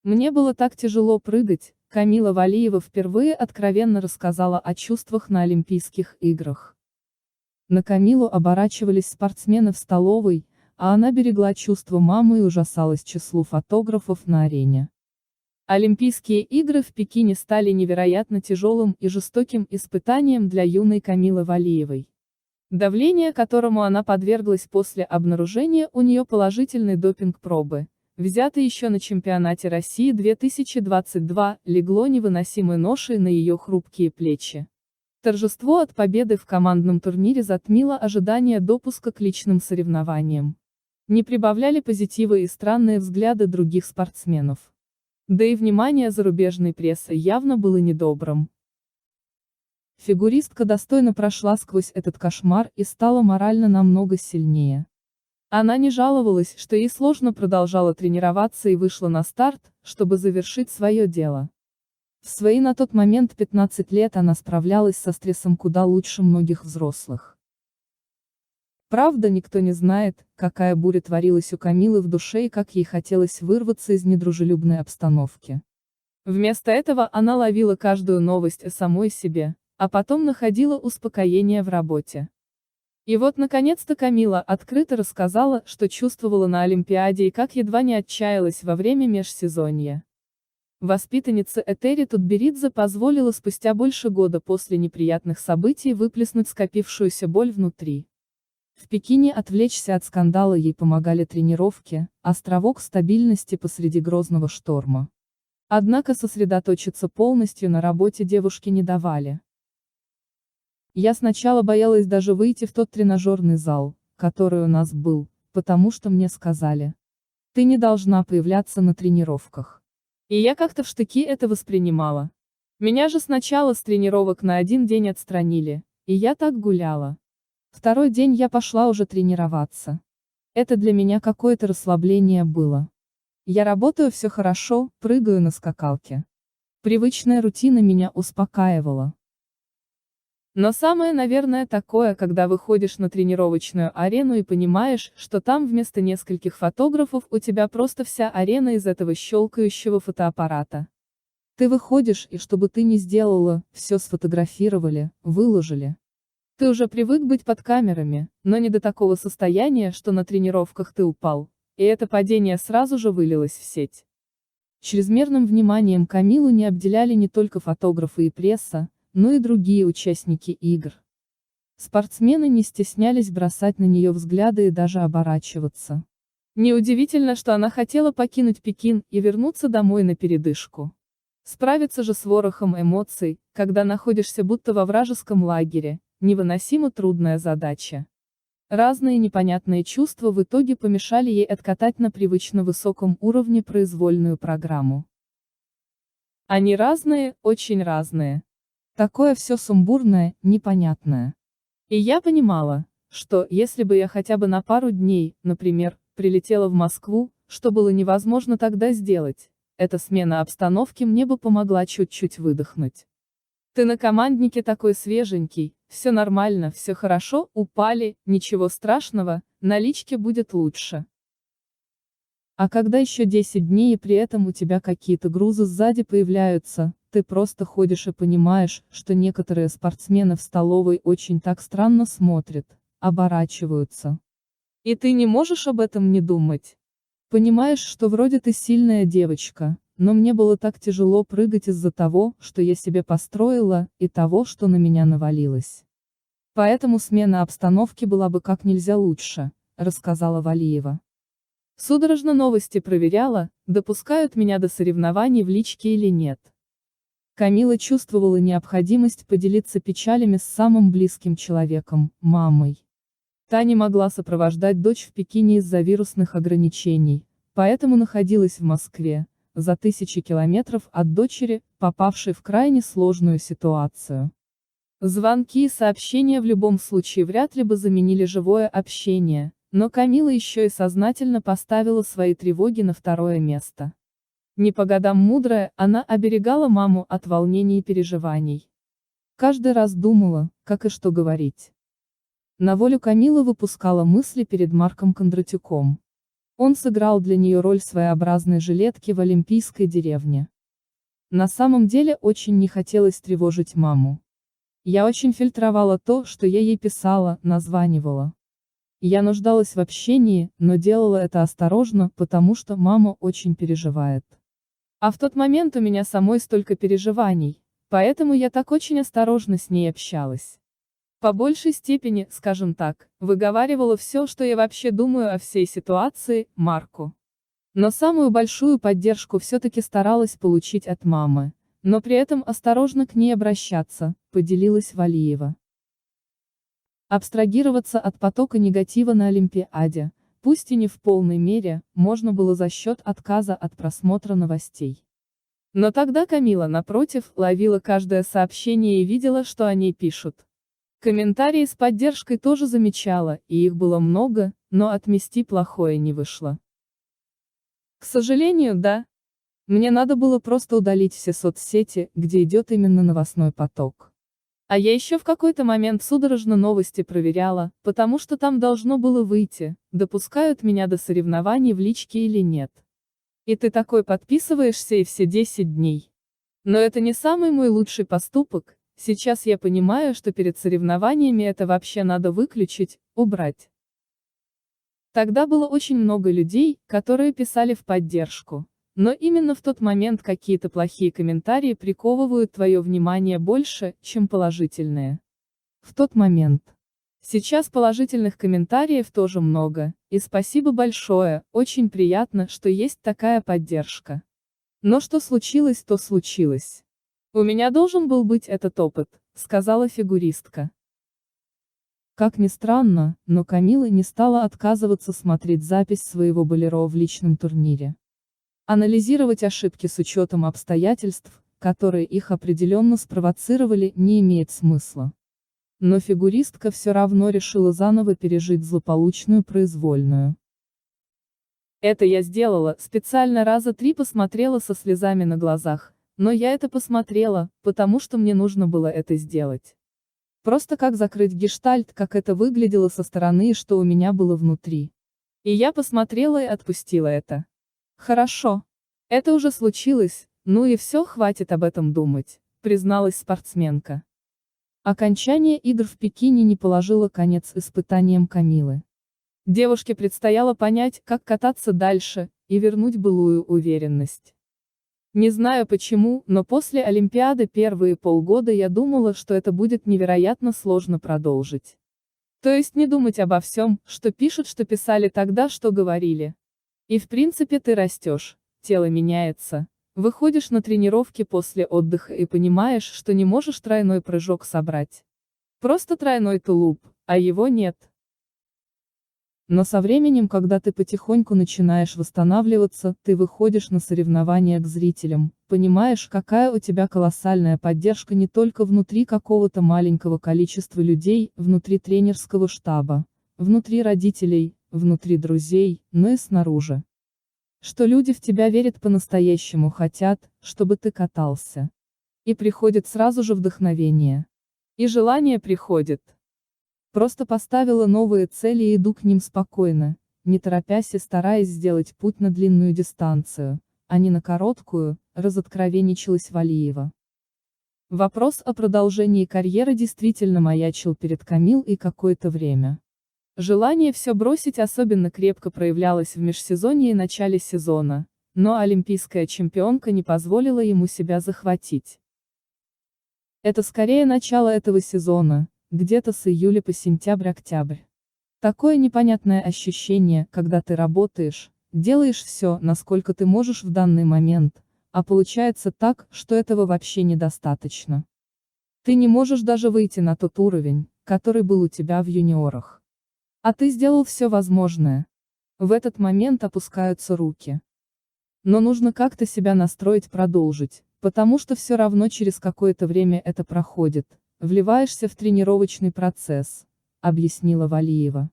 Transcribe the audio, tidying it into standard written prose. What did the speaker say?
Мне было так тяжело прыгать. Камила Валиева впервые откровенно рассказала о чувствах на Олимпийских играх. На Камилу оборачивались спортсмены в столовой, а она берегла чувства мамы и ужасалась числу фотографов на арене. Олимпийские игры в Пекине стали невероятно тяжелым и жестоким испытанием для юной Камилы Валиевой. Давление, которому она подверглась после обнаружения у нее положительной допинг-пробы, взятой еще на чемпионате России 2022, легло невыносимой ношей на ее хрупкие плечи. Торжество от победы в командном турнире затмило ожидание допуска к личным соревнованиям. Не прибавляли позитива и странные взгляды других спортсменов. Да и внимание зарубежной прессы явно было недобрым. Фигуристка достойно прошла сквозь этот кошмар и стала морально намного сильнее. Она не жаловалась, что ей сложно продолжала тренироваться и вышла на старт, чтобы завершить свое дело. В свои на тот момент 15 лет она справлялась со стрессом куда лучше многих взрослых. Правда, никто не знает, какая буря творилась у Камилы в душе и как ей хотелось вырваться из недружелюбной обстановки. Вместо этого она ловила каждую новость о самой себе, а потом находила успокоение в работе. И вот наконец-то Камила открыто рассказала, что чувствовала на Олимпиаде и как едва не отчаялась во время межсезонья. Воспитанница Этери Тутберидзе позволила спустя больше года после неприятных событий выплеснуть скопившуюся боль внутри. В Пекине отвлечься от скандала ей помогали тренировки, островок стабильности посреди грозного шторма. Однако сосредоточиться полностью на работе девушке не давали. Я сначала боялась даже выйти в тот тренажерный зал, который у нас был, потому что мне сказали: ты не должна появляться на тренировках. И я как-то в штыки это воспринимала. Меня же сначала с тренировок на один день отстранили, и я так гуляла. Второй день я пошла уже тренироваться. Это для меня какое-то расслабление было. Я работаю все хорошо, прыгаю на скакалке. Привычная рутина меня успокаивала. Но самое, наверное, такое, когда выходишь на тренировочную арену и понимаешь, что там вместо нескольких фотографов у тебя просто вся арена из этого щелкающего фотоаппарата. Ты выходишь, и что бы ты ни сделала, все сфотографировали, выложили. Ты уже привык быть под камерами, но не до такого состояния, что на тренировках ты упал, и это падение сразу же вылилось в сеть. Чрезмерным вниманием Камилу не обделяли не только фотографы и пресса, но и другие участники игр. Спортсмены не стеснялись бросать на нее взгляды и даже оборачиваться. Неудивительно, что она хотела покинуть Пекин и вернуться домой на передышку. Справиться же с ворохом эмоций, когда находишься будто во вражеском лагере, невыносимо трудная задача. Разные непонятные чувства в итоге помешали ей откатать на привычно высоком уровне произвольную программу. Они разные, очень разные. Такое все сумбурное, непонятное. И я понимала, что, если бы я хотя бы на пару дней, например, прилетела в Москву, что было невозможно тогда сделать, эта смена обстановки мне бы помогла чуть-чуть выдохнуть. Ты на команднике такой свеженький, все нормально, все хорошо, упали, ничего страшного, наличке будет лучше. А когда еще 10 дней и при этом у тебя какие-то грузы сзади появляются, ты просто ходишь и понимаешь, что некоторые спортсмены в столовой очень так странно смотрят, оборачиваются. И ты не можешь об этом не думать. Понимаешь, что вроде ты сильная девочка, но мне было так тяжело прыгать из-за того, что я себе построила, и того, что на меня навалилось. Поэтому смена обстановки была бы как нельзя лучше, рассказала Валиева. Судорожно новости проверяла, допускают меня до соревнований в личке или нет. Камила чувствовала необходимость поделиться печалями с самым близким человеком, мамой. Та не могла сопровождать дочь в Пекине из-за вирусных ограничений, поэтому находилась в Москве, за тысячи километров от дочери, попавшей в крайне сложную ситуацию. Звонки и сообщения в любом случае вряд ли бы заменили живое общение, но Камила еще и сознательно поставила свои тревоги на второе место. Не по годам мудрая, она оберегала маму от волнений и переживаний. Каждый раз думала, как и что говорить. На волю Камила выпускала мысли перед Марком Кондратюком. Он сыграл для нее роль своеобразной жилетки в олимпийской деревне. На самом деле очень не хотелось тревожить маму. Я очень фильтровала то, что я ей писала, названивала. Я нуждалась в общении, но делала это осторожно, потому что мама очень переживает. А в тот момент у меня самой столько переживаний, поэтому я так очень осторожно с ней общалась. По большей степени, скажем так, выговаривала все, что я вообще думаю о всей ситуации, Марку. Но самую большую поддержку все-таки старалась получить от мамы, но при этом осторожно к ней обращаться, поделилась Валиева. Абстрагироваться от потока негатива на Олимпиаде, пусть и не в полной мере, можно было за счет отказа от просмотра новостей. Но тогда Камила, напротив, ловила каждое сообщение и видела, что о ней пишут. Комментарии с поддержкой тоже замечала, и их было много, но отмести плохое не вышло. К сожалению, да. Мне надо было просто удалить все соцсети, где идет именно новостной поток. А я еще в какой-то момент судорожно новости проверяла, потому что там должно было выйти, допускают меня до соревнований в личке или нет. И ты такой подписываешься и все 10 дней. Но это не самый мой лучший поступок, сейчас я понимаю, что перед соревнованиями это вообще надо выключить, убрать. Тогда было очень много людей, которые писали в поддержку. Но именно в тот момент какие-то плохие комментарии приковывают твое внимание больше, чем положительные. В тот момент. Сейчас положительных комментариев тоже много, и спасибо большое, очень приятно, что есть такая поддержка. Но что случилось, то случилось. У меня должен был быть этот опыт, сказала фигуристка. Как ни странно, но Камила не стала отказываться смотреть запись своего болеро в личном турнире. Анализировать ошибки с учетом обстоятельств, которые их определенно спровоцировали, не имеет смысла. Но фигуристка все равно решила заново пережить злополучную произвольную. Это я сделала, специально раза 3 посмотрела со слезами на глазах, но я это посмотрела, потому что мне нужно было это сделать. Просто как закрыть гештальт, как это выглядело со стороны и что у меня было внутри. И я посмотрела и отпустила это. Хорошо. Это уже случилось, ну и все, хватит об этом думать, призналась спортсменка. Окончание игр в Пекине не положило конец испытаниям Камилы. Девушке предстояло понять, как кататься дальше, и вернуть былую уверенность. Не знаю почему, но после Олимпиады первые полгода я думала, что это будет невероятно сложно продолжить. То есть не думать обо всем, что пишут, что писали тогда, что говорили. И в принципе ты растешь, тело меняется, выходишь на тренировки после отдыха и понимаешь, что не можешь тройной прыжок собрать. Просто тройной тулуп, а его нет. Но со временем, когда ты потихоньку начинаешь восстанавливаться, ты выходишь на соревнования к зрителям, понимаешь, какая у тебя колоссальная поддержка не только внутри какого-то маленького количества людей, внутри тренерского штаба, внутри родителей, внутри друзей, но и снаружи. Что люди в тебя верят по-настоящему, хотят, чтобы ты катался. И приходит сразу же вдохновение. И желание приходит. Просто поставила новые цели и иду к ним спокойно, не торопясь и стараясь сделать путь на длинную дистанцию, а не на короткую, разоткровенничалась Валиева. Вопрос о продолжении карьеры действительно маячил перед Камилой какое-то время. Желание все бросить особенно крепко проявлялось в межсезонье и начале сезона, но олимпийская чемпионка не позволила ему себя захватить. Это скорее начало этого сезона, где-то с июля по сентябрь-октябрь. Такое непонятное ощущение, когда ты работаешь, делаешь все, насколько ты можешь в данный момент, а получается так, что этого вообще недостаточно. Ты не можешь даже выйти на тот уровень, который был у тебя в юниорах. А ты сделал все возможное. В этот момент опускаются руки. Но нужно как-то себя настроить продолжить, потому что все равно через какое-то время это проходит. Вливаешься в тренировочный процесс, объяснила Валиева.